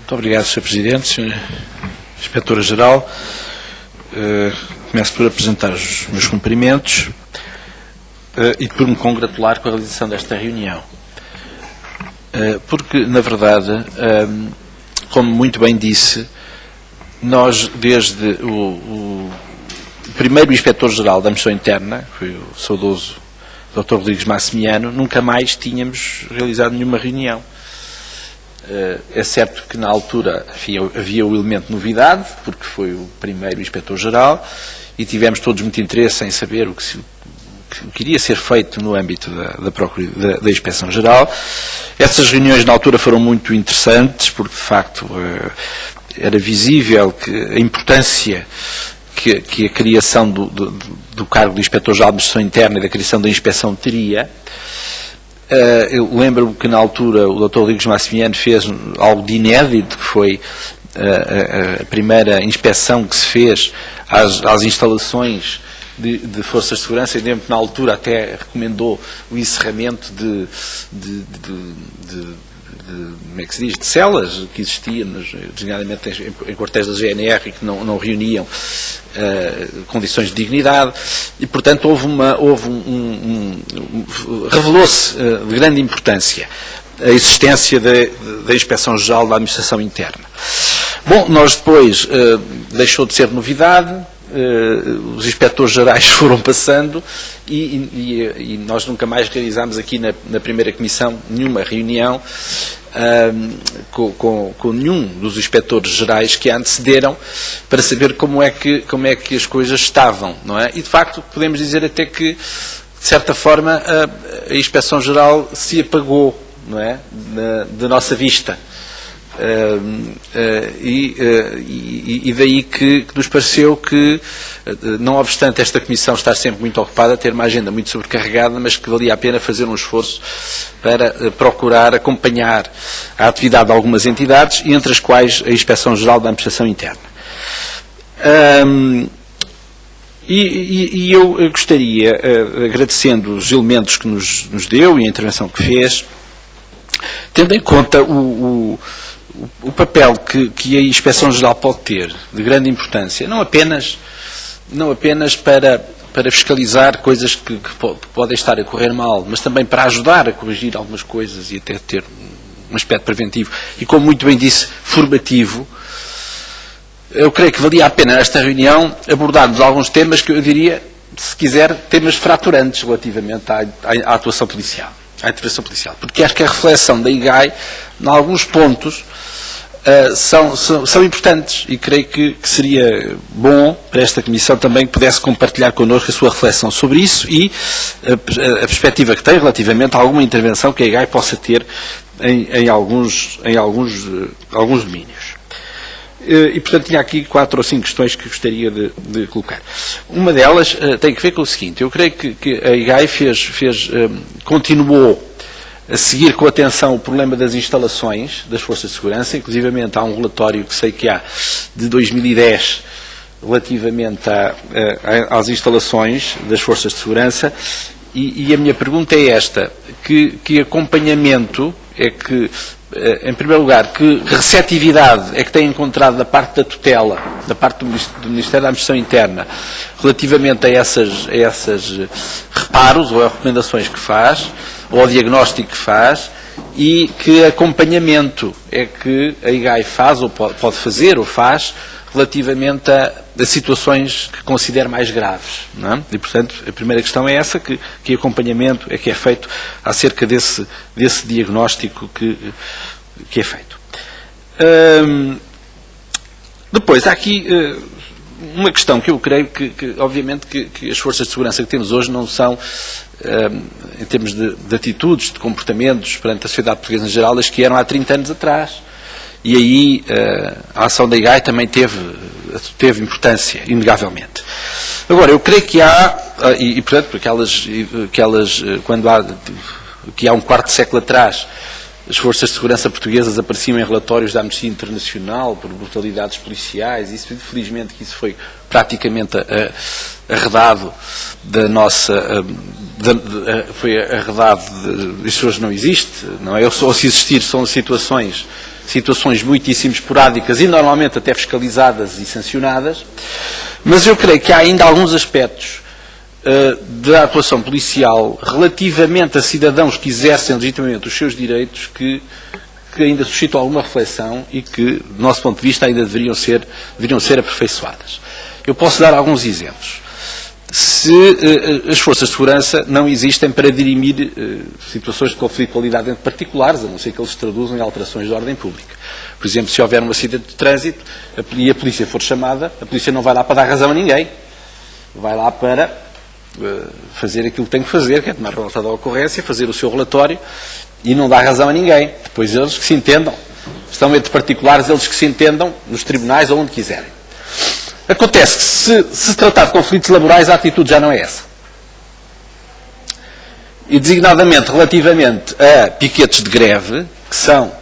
Muito obrigado, Sr. Presidente, Sra. Inspetora-Geral. Começo por apresentar os meus cumprimentos e por me congratular com a realização desta reunião. Porque, na verdade, como muito bem disse, nós, desde o primeiro Inspetor-Geral da Administração Interna, foi o saudoso Dr. Rodrigues Massimiano, nunca mais tínhamos realizado nenhuma reunião. É certo que na altura havia o elemento de novidade, porque foi o primeiro Inspetor-Geral, e tivemos todos muito interesse em saber o que iria ser feito no âmbito da Inspeção-Geral. Essas reuniões na altura foram muito interessantes, porque de facto era visível que a importância que a criação do cargo de Inspetor-Geral de Administração Interna e da criação da inspeção teria. Eu lembro-me que na altura o Dr. Rodrigues Massimiano fez algo de inédito, que foi a primeira inspeção que se fez às instalações de forças de segurança, e lembro que na altura até recomendou o encerramento como é que se diz, de celas que existiam, designadamente em quartéis da GNR, e que não reuniam condições de dignidade, e portanto revelou-se de grande importância a existência da Inspeção-Geral da Administração Interna. Bom, nós depois, deixou de ser novidade, os inspectores-gerais foram passando e nós nunca mais realizámos aqui na primeira comissão nenhuma reunião com nenhum dos inspectores-gerais que a antecederam, para saber como é que as coisas estavam, não é? E de facto podemos dizer até que, de certa forma, a Inspeção-Geral se apagou, não é? Da nossa vista. E daí que nos pareceu que, não obstante esta Comissão estar sempre muito ocupada, ter uma agenda muito sobrecarregada, mas que valia a pena fazer um esforço para procurar acompanhar a atividade de algumas entidades, entre as quais a Inspeção-Geral da Administração Interna. E eu gostaria, agradecendo os elementos que nos deu e a intervenção que fez, tendo em conta o papel que a Inspeção-Geral pode ter, de grande importância, não apenas para fiscalizar coisas que podem estar a correr mal, mas também para ajudar a corrigir algumas coisas e até ter um aspecto preventivo e, como muito bem disse, formativo. Eu creio que valia a pena nesta reunião abordarmos alguns temas que eu diria, se quiser, temas fraturantes relativamente à atuação policial, à intervenção policial, porque acho que a reflexão da IGAI, em alguns pontos, são importantes, e creio que seria bom para esta Comissão também que pudesse compartilhar connosco a sua reflexão sobre isso e a perspectiva que tem relativamente a alguma intervenção que a IGAI possa ter em alguns domínios. E, portanto, tinha aqui 4 ou 5 questões que gostaria de colocar. Uma delas tem que ver com o seguinte: eu creio que a IGAI continuou a seguir com atenção o problema das instalações das forças de segurança. Inclusivamente há um relatório que sei que há de 2010 relativamente às instalações das forças de segurança, e a minha pergunta é esta: que acompanhamento é que, em primeiro lugar, que receptividade é que tem encontrado da parte da tutela, da parte do Ministério da Administração Interna, relativamente a esses reparos ou a recomendações que faz, ou ao diagnóstico que faz, e que acompanhamento é que a IGAI faz, ou pode fazer, ou faz, relativamente a situações que considera mais graves, não é? E, portanto, a primeira questão é essa: que acompanhamento é que é feito acerca desse diagnóstico que é feito. Depois, há aqui uma questão que eu creio que obviamente, que as forças de segurança que temos hoje não são, em termos de atitudes, de comportamentos perante a sociedade portuguesa em geral, as que eram há 30 anos atrás. E aí a ação da IGAI também teve importância, inegavelmente. Agora, eu creio que há, e portanto, quando há um quarto de século atrás, as forças de segurança portuguesas apareciam em relatórios da Amnistia Internacional por brutalidades policiais, e felizmente que isso foi praticamente arredado da nossa... foi arredado, isso hoje não existe, não é? Ou se existir, são situações situações muitíssimo esporádicas e normalmente até fiscalizadas e sancionadas, mas eu creio que há ainda alguns aspectos da atuação policial relativamente a cidadãos que exercem legitimamente os seus direitos que ainda suscitam alguma reflexão e que, do nosso ponto de vista, ainda deveriam ser aperfeiçoadas. Eu posso dar alguns exemplos. Se as forças de segurança não existem para dirimir situações de conflitualidade entre particulares, a não ser que eles se traduzam em alterações de ordem pública. Por exemplo, se houver um acidente de trânsito e a polícia for chamada, a polícia não vai lá para dar razão a ninguém. Vai lá para fazer aquilo que tem que fazer, que é tomar relato da ocorrência, fazer o seu relatório e não dar razão a ninguém. Depois eles que se entendam. Estão entre particulares, eles que se entendam nos tribunais ou onde quiserem. Acontece que se tratar de conflitos laborais, a atitude já não é essa. E designadamente relativamente a piquetes de greve, que são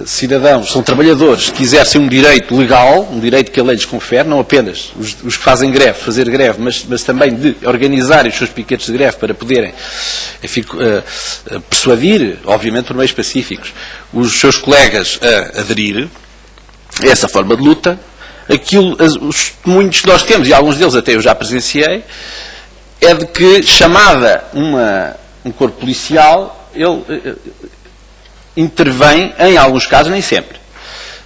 cidadãos, são trabalhadores que exercem um direito legal, um direito que a lei lhes confere, não apenas os que fazem greve, fazer greve, mas também de organizarem os seus piquetes de greve para poderem, enfim, persuadir, obviamente por meios pacíficos, os seus colegas a aderir a essa forma de luta. Os testemunhos que nós temos, e alguns deles até eu já presenciei, é de que, chamada um corpo policial, ele intervém, em alguns casos, nem sempre,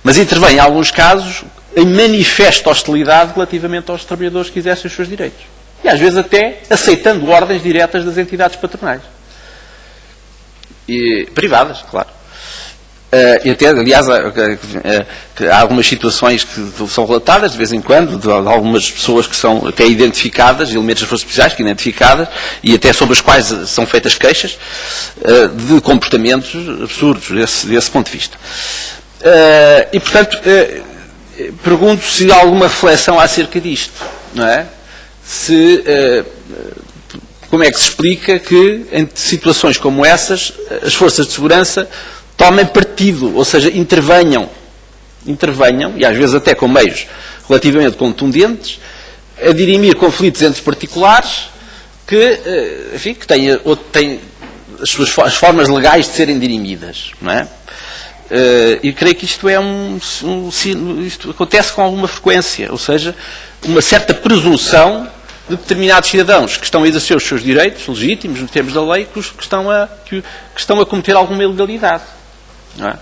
mas intervém em alguns casos em manifesta hostilidade relativamente aos trabalhadores que exercem os seus direitos. E às vezes até aceitando ordens diretas das entidades patronais. E privadas, claro. E até, aliás, há algumas situações que são relatadas de vez em quando, de algumas pessoas que são até identificadas, elementos das forças policiais que identificadas, e até sobre as quais são feitas queixas, de comportamentos absurdos, desse ponto de vista. E, portanto, pergunto se há alguma reflexão acerca disto, não é? Como é que se explica que, em situações como essas, as forças de segurança tomem partido, ou seja, intervenham, e às vezes até com meios relativamente contundentes, a dirimir conflitos entre particulares que, enfim, que têm as formas legais de serem dirimidas, não é? E creio que isto isto acontece com alguma frequência, ou seja, uma certa presunção de determinados cidadãos que estão a exercer os seus direitos legítimos, nos termos da lei, que estão a cometer alguma ilegalidade. Não é?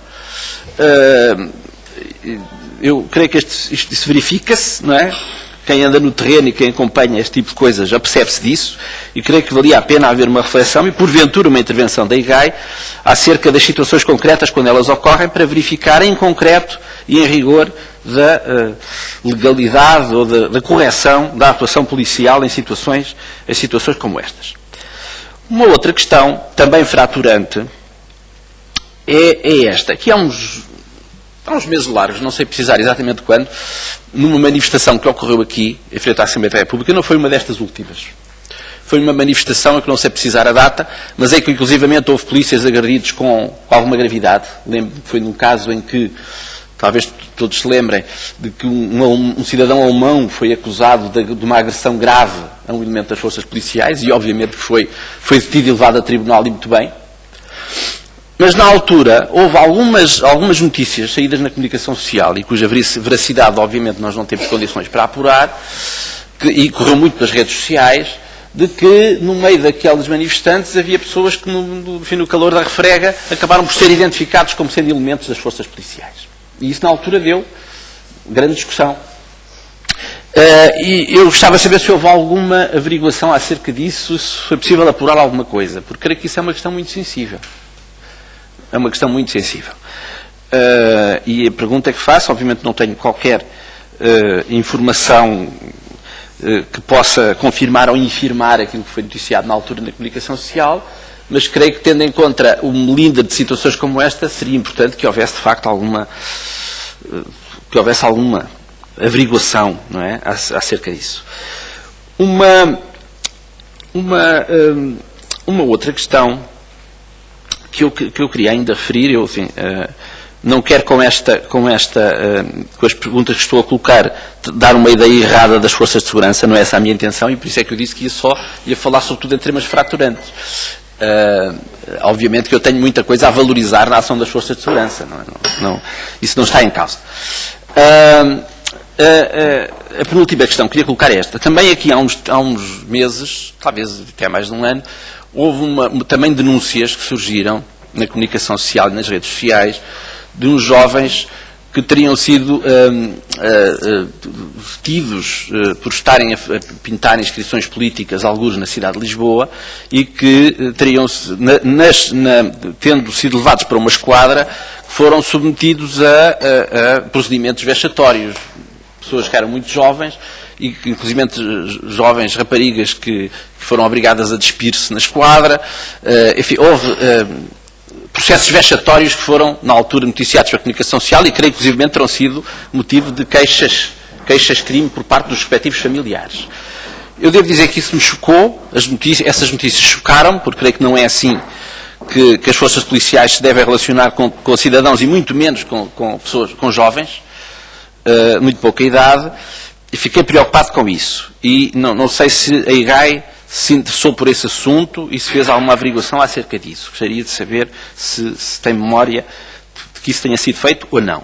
Eu creio que isto verifica-se, não é? Quem anda no terreno e quem acompanha este tipo de coisas já percebe-se disso, e creio que valia a pena haver uma reflexão e, porventura, uma intervenção da IGAI acerca das situações concretas quando elas ocorrem, para verificar em concreto e em rigor da legalidade ou da correção da atuação policial em situações como estas. Uma outra questão, também fraturante, é esta, que há uns meses largos, não sei precisar exatamente quando, numa manifestação que ocorreu aqui, em frente à Assembleia da República, não foi uma destas últimas. Foi uma manifestação a que não sei precisar a data, mas é que inclusivamente houve polícias agredidos com alguma gravidade. Lembro que foi num caso em que, talvez todos se lembrem, de que um cidadão alemão foi acusado de uma agressão grave a um elemento das forças policiais, e obviamente que foi detido e levado a tribunal, e muito bem. Mas, na altura, houve algumas notícias saídas na comunicação social e cuja veracidade, obviamente, nós não temos condições para apurar, e correu muito nas redes sociais, de que, no meio daqueles manifestantes, havia pessoas que, no calor da refrega, acabaram por ser identificados como sendo elementos das forças policiais. E isso, na altura, deu grande discussão. E eu gostava de saber se houve alguma averiguação acerca disso, se foi possível apurar alguma coisa, porque creio que isso é uma questão muito sensível. É uma questão muito sensível. E a pergunta que faço, obviamente não tenho qualquer informação que possa confirmar ou infirmar aquilo que foi noticiado na altura na comunicação social, mas creio que, tendo em conta o melindre de situações como esta, seria importante que houvesse, de facto, alguma averiguação, não é, acerca disso. Uma outra questão que eu queria ainda referir, não quero com as perguntas que estou a colocar dar uma ideia errada das forças de segurança, não é essa a minha intenção, e por isso é que eu disse que ia falar sobretudo em temas fraturantes. Obviamente que eu tenho muita coisa a valorizar na ação das forças de segurança, isso não está em causa. A penúltima questão que queria colocar é esta. Também aqui há uns meses, talvez até há mais de um ano, houve também denúncias que surgiram na comunicação social e nas redes sociais de uns jovens que teriam sido detidos por estarem a pintar inscrições políticas, alguns na cidade de Lisboa, e que teriam, tendo sido levados para uma esquadra, foram submetidos a procedimentos vexatórios. Pessoas que eram muito jovens, e que, inclusive jovens raparigas que foram obrigadas a despir-se na esquadra. Enfim, houve processos vexatórios que foram, na altura, noticiados pela comunicação social e, creio, inclusive, terão sido motivo de queixas-crime por parte dos respectivos familiares. Eu devo dizer que isso me chocou, essas notícias chocaram-me, porque creio que não é assim que as forças policiais se devem relacionar com cidadãos e muito menos com pessoas, com jovens, muito pouca idade, e fiquei preocupado com isso. E não sei se a IGAI se interessou por esse assunto e se fez alguma averiguação acerca disso. Gostaria de saber se tem memória de que isso tenha sido feito ou não.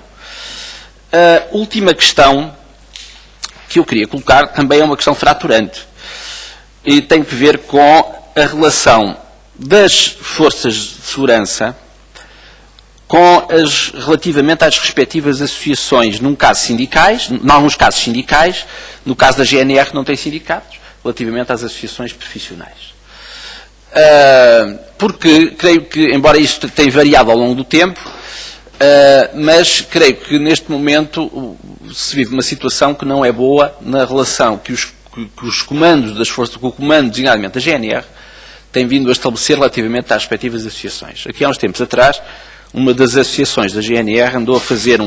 A última questão que eu queria colocar também é uma questão fraturante e tem que ver com a relação das forças de segurança relativamente às respectivas associações, em alguns casos sindicais, no caso da GNR não tem sindicatos, relativamente às associações profissionais. Porque creio que, embora isto tenha variado ao longo do tempo, mas creio que neste momento se vive uma situação que não é boa na relação que os comandos das forças, que o comando, designadamente da GNR, tem vindo a estabelecer relativamente às respectivas associações. Aqui há uns tempos atrás, uma das associações da GNR andou a fazer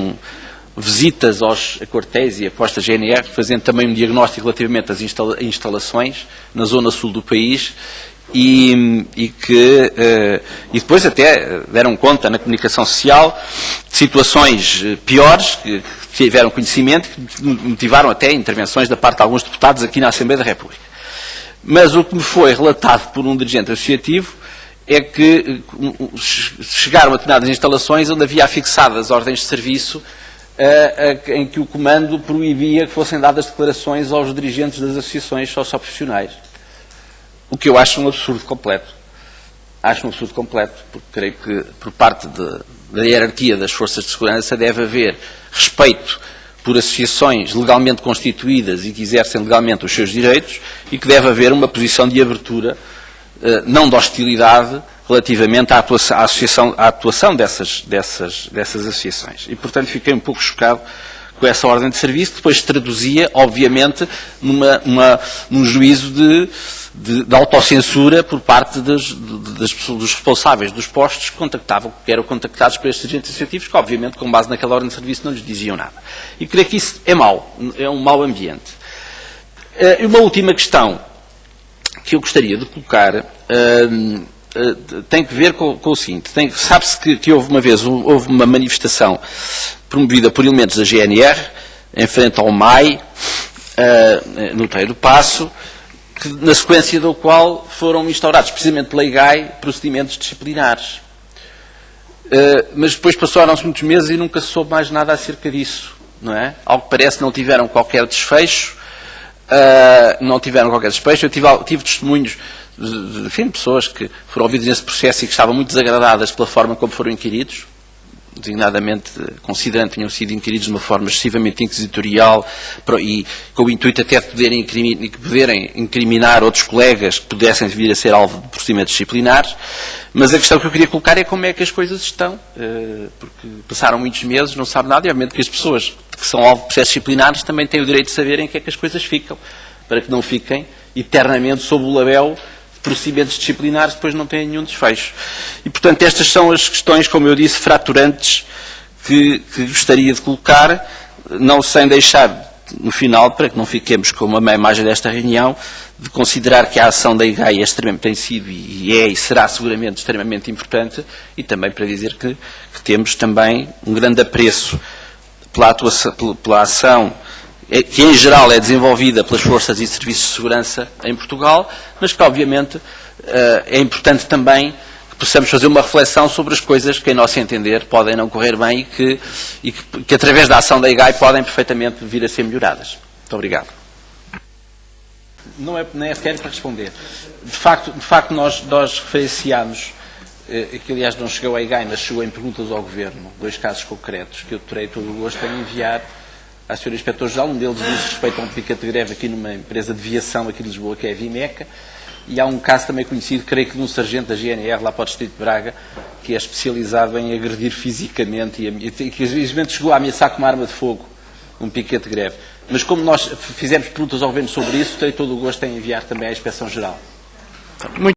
visitas a quartéis e a postos da GNR, fazendo também um diagnóstico relativamente às instalações na zona sul do país e depois até deram conta na comunicação social de situações piores que tiveram conhecimento, que motivaram até intervenções da parte de alguns deputados aqui na Assembleia da República. Mas o que me foi relatado por um dirigente associativo é que chegaram a determinadas instalações onde havia afixadas ordens de serviço em que o comando proibia que fossem dadas declarações aos dirigentes das associações socioprofissionais. O que eu acho um absurdo completo. Acho um absurdo completo, porque creio que por parte da hierarquia das forças de segurança deve haver respeito por associações legalmente constituídas e que exercem legalmente os seus direitos e que deve haver uma posição de abertura, não de hostilidade, relativamente à atuação dessas associações. E, portanto, fiquei um pouco chocado com essa ordem de serviço, que depois se traduzia, obviamente, num juízo de autocensura por parte dos responsáveis dos postos que eram contactados por estes agentes associativos, que, obviamente, com base naquela ordem de serviço, não lhes diziam nada. E creio que isso é mau, é um mau ambiente. E uma última questão que eu gostaria de colocar tem que ver com o seguinte. Sabe-se que houve uma manifestação promovida por elementos da GNR em frente ao MAI, no Tejo do Paço, na sequência do qual foram instaurados, precisamente pela IGAI, procedimentos disciplinares. Mas depois passaram-se muitos meses e nunca se soube mais nada acerca disso, não é? Ao que parece não tiveram qualquer desfecho. Eu tive testemunhos de pessoas que foram ouvidas nesse processo e que estavam muito desagradadas pela forma como foram inquiridos, designadamente considerando que tinham sido inquiridos de uma forma excessivamente inquisitorial e com o intuito até de poderem incriminar outros colegas que pudessem vir a ser alvo de procedimentos disciplinares. Mas a questão que eu queria colocar é como é que as coisas estão, porque passaram muitos meses, não se sabe nada, e obviamente que as pessoas que são alvo de processos disciplinares também têm o direito de saberem em que é que as coisas ficam, para que não fiquem eternamente sob o labéu de procedimentos disciplinares, depois não têm nenhum desfecho. E, portanto, estas são as questões, como eu disse, fraturantes que gostaria de colocar, não sem deixar, no final, para que não fiquemos com uma má imagem desta reunião, de considerar que a ação da IGAI tem sido e será seguramente extremamente importante, e também para dizer que temos também um grande apreço pela ação que em geral é desenvolvida pelas forças e serviços de segurança em Portugal, mas que obviamente é importante também que possamos fazer uma reflexão sobre as coisas que, em nosso entender, podem não correr bem e que através da ação da IGAI, podem perfeitamente vir a ser melhoradas. Muito obrigado. Não é sequer para responder. De facto nós referenciámos, que aliás não chegou à IGAI, mas chegou em perguntas ao Governo, 2 casos concretos, que eu terei todo o gosto em enviar à Sra. Inspetora-Geral. Um deles diz respeito a um piquete de greve aqui numa empresa de viação aqui de Lisboa, que é a Vimeca, e há um caso também conhecido, creio que de um sargento da GNR, lá para o Distrito de Braga, que é especializado em agredir fisicamente e que infelizmente chegou a ameaçar com uma arma de fogo um piquete de greve. Mas como nós fizemos perguntas ao Governo sobre isso, terei todo o gosto em enviar também à Inspeção-Geral.